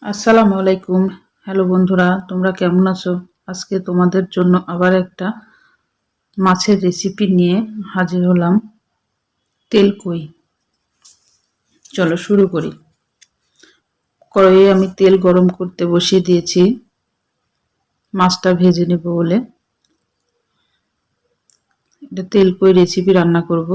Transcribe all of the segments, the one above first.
আসসালামু আলাইকুম। হ্যালো বন্ধুরা, তোমরা কেমন আছো? আজকে তোমাদের জন্য আবার একটা মাছের রেসিপি নিয়ে হাজির হলাম। তেলকই। চলো শুরু করি। কড়াইয়ে আমি তেল গরম করতে বসিয়ে দিয়েছি মাছটা ভেজে নেব বলে। এটা তেলকই রেসিপি রান্না করব।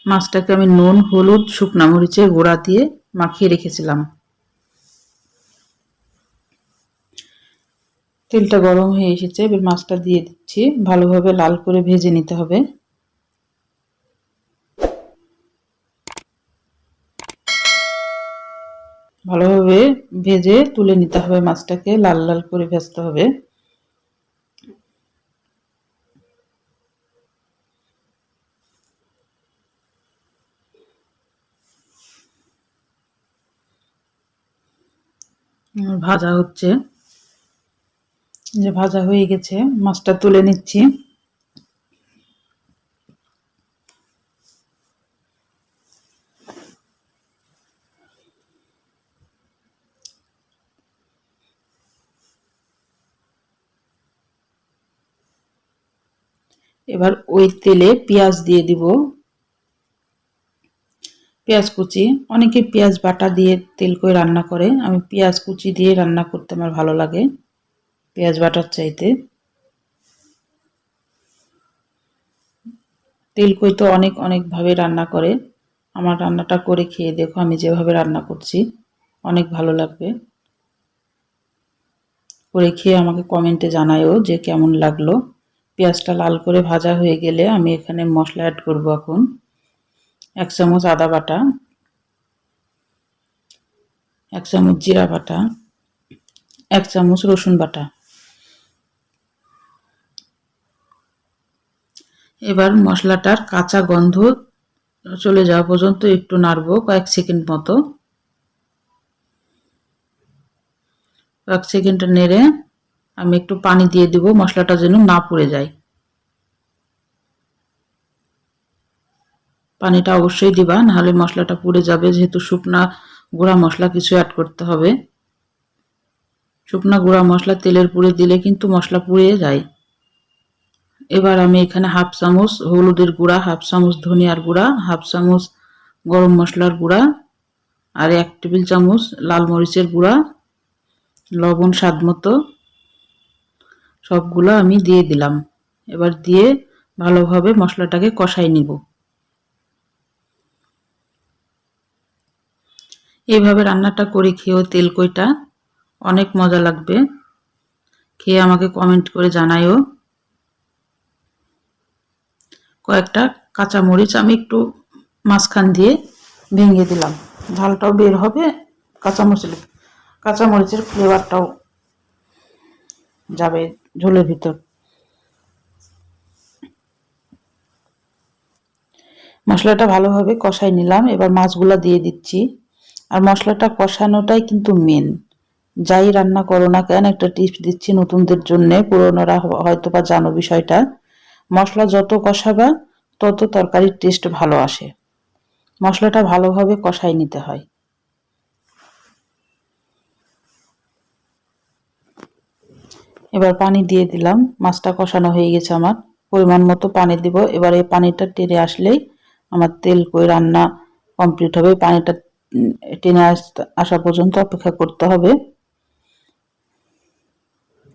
মাছটাকে আমি নুন, হলুদ, শুকনা মরিচের গুঁড়া দিয়ে মাখিয়ে রেখেছিলাম। তেলটা গরম হয়ে এসেছে, এবার মাছটা দিয়ে দিচ্ছি। ভালোভাবে লাল করে ভেজে নিতে হবে। ভালোভাবে ভেজে তুলে নিতে হবে, মাছটাকে লাল লাল করে ভাজতে হবে। ভাজা হচ্ছে, যে ভাজা হয়ে গেছে, মাছটা তুলে নিচ্ছি। এবার ওই তেলে পেঁয়াজ দিয়ে দিব, পেঁয়াজ কুচি। অনেকে পেঁয়াজ বাটা দিয়ে তেল করে রান্না করে, আমি পেঁয়াজ কুচি দিয়ে রান্না করতে আমার ভালো লাগে পেঁয়াজ বাটার চাইতে। তেল কই তো অনেক অনেক ভাবে রান্না করে, আমার রান্নাটা করে খেয়ে দেখো, আমি যেভাবে রান্না করছি অনেক ভালো লাগবে। করে খেয়ে আমাকে কমেন্টে জানায়ও যে কেমন লাগলো। পেঁয়াজটা লাল করে ভাজা হয়ে গেলে আমি এখানে মশলা অ্যাড করব। এখন 1 চামচ আদা বাটা, 1 চামচ জিরা বাটা, 1 চামচ রসুন বাটা। এবার মশলাটার কাঁচা গন্ধ চলে যাওয়া পর্যন্ত একটু নাড়বো, কয়েক সেকেন্ড মতো। কয়েক সেকেন্ড নেড়ে আমি একটু পানি দিয়ে দিব, মশলাটা যেন না পুড়ে যায়। পানিটা অবশ্যই দিবা, নাহলে মশলাটা পুড়ে যাবে, যেহেতু শুকনা গুঁড়া মশলা কিছু অ্যাড করতে হবে। শুকনা গুঁড়া মশলা তেলের পুড়ে দিলে কিন্তু মশলা পুড়ে যায়। এবার আমি এখানে 1/2 চামচ হলুদের গুঁড়া, 1/2 চামচ ধনিয়ার গুঁড়া, 1/2 চামচ গরম মশলার গুঁড়া আর 1 টেবিল চামচ লাল মরিচের গুঁড়া, লবণ স্বাদ মতো, সবগুলো আমি দিয়ে দিলাম। এবার দিয়ে ভালোভাবে মশলাটাকে কষাই নিব। এইভাবে রান্নাটা করে খেয়েও তেলকইটা অনেক মজা লাগবে। খেয়ে আমাকে কমেন্ট করে জানাইও। কয়েকটা কাঁচা মরিচ আমি একটু মাঝখান দিয়ে ভেঙে দিলাম, ঝালটাও বের হবে, কাঁচা মরিচের ফ্লেভারটাও যাবে ঝোলের ভিতর। মশলাটা ভালোভাবে কষাই নিলাম, এবার মাছগুলা দিয়ে দিচ্ছি। আর মশলাটা কষানোটাই কিন্তু মেন। যাই রান্না করো না কেন, একটা টিপস দিচ্ছি নতুনদের জন্য, পুরনোরা হয়তো বা জানো বিষয়টা। মশলা যত কষাবা তত তরকারির টেস্ট ভালো আসে। মশলাটা ভালোভাবে কষাই নিতে হয়। এবার পানি দিয়ে দিলাম, মাছটা কষানো হয়ে গেছে আমার। পরিমাণ মতো পানি দিব। এবার এই পানিটা টেনে আসলেই আমার তেলকই রান্না কমপ্লিট হবে। পানিটা টেনে আসা পর্যন্ত অপেক্ষা করতে হবে।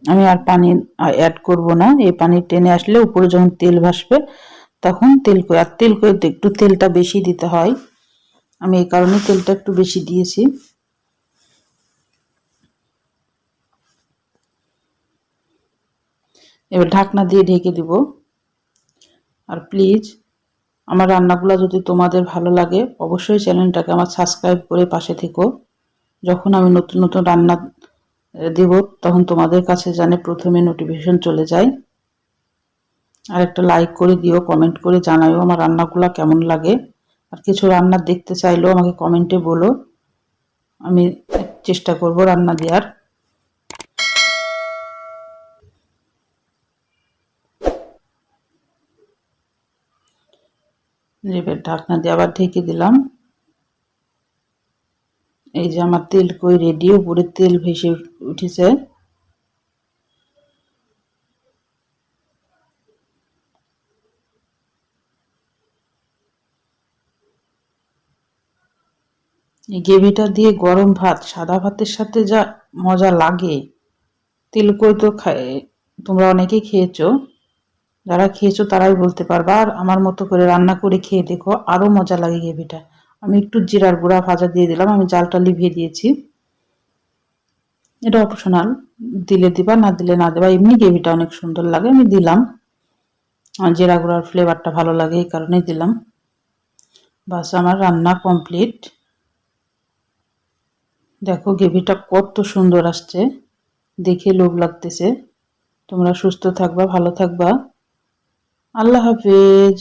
আমি আর পানি অ্যাড করব না। এই পানি টেনে আসলে উপরে যখন তেল ভাসবে তখন তেলকই, আর তেলকইতে একটু তেলটা বেশি দিতে হয়, আমি এই কারণে তেলটা একটু বেশি দিয়েছি। এবার ঢাকনা দিয়ে ঢেকে দিব। আর প্লিজ আমার রান্নাগুলো যদি তোমাদের ভালো লাগে অবশ্যই চ্যানেলটাকে আমার সাবস্ক্রাইব করে পাশে থেকো। যখন আমি নতুন নতুন রান্না দেব তখন তোমাদের কাছে জানে প্রথমে নোটিফিকেশন চলে যায়। আর একটা লাইক করে দিও, কমেন্ট করে জানাও আমার রান্নাগুলো কেমন লাগে। আর কিছু রান্না দেখতে চাইলেও আমাকে কমেন্টে বলো, আমি চেষ্টা করব রান্না দেওয়ার। এবার ঢাকনা দিয়ে আবার ঢেকে দিলাম। এই যে আমার তেল কই রেডি, উপরে তেল ভেসে উঠেছে। এই গ্রেভিটা দিয়ে গরম ভাত, সাদা ভাতের সাথে যা মজা লাগে। তেল কই তো তোমরা অনেকেই খেয়েছো, যারা খেয়েছো তারাই বলতে পারবা। আর আমার মতো করে রান্না করে খেয়ে দেখো, আরো মজা লাগে গ্রেভিটা। আমি একটু জিরার গুঁড়া ভাজা দিয়ে দিলাম, আমি জালটা লিভিয়ে দিয়েছি। এটা অপশনাল, দিলে দিবা, না দিলে না দেবা। এমনি গ্রেভিটা অনেক সুন্দর লাগে, আমি দিলাম। আর জিরা গুঁড়ার ফ্লেভারটা ভালো লাগে, এই কারণেই দিলাম। বাস, আমার রান্না কমপ্লিট। দেখো গ্রেভিটা কত সুন্দর আসছে, দেখে লোভ লাগতেছে। তোমরা সুস্থ থাকবা, ভালো থাকবা। আল্লাহ হাফেজ।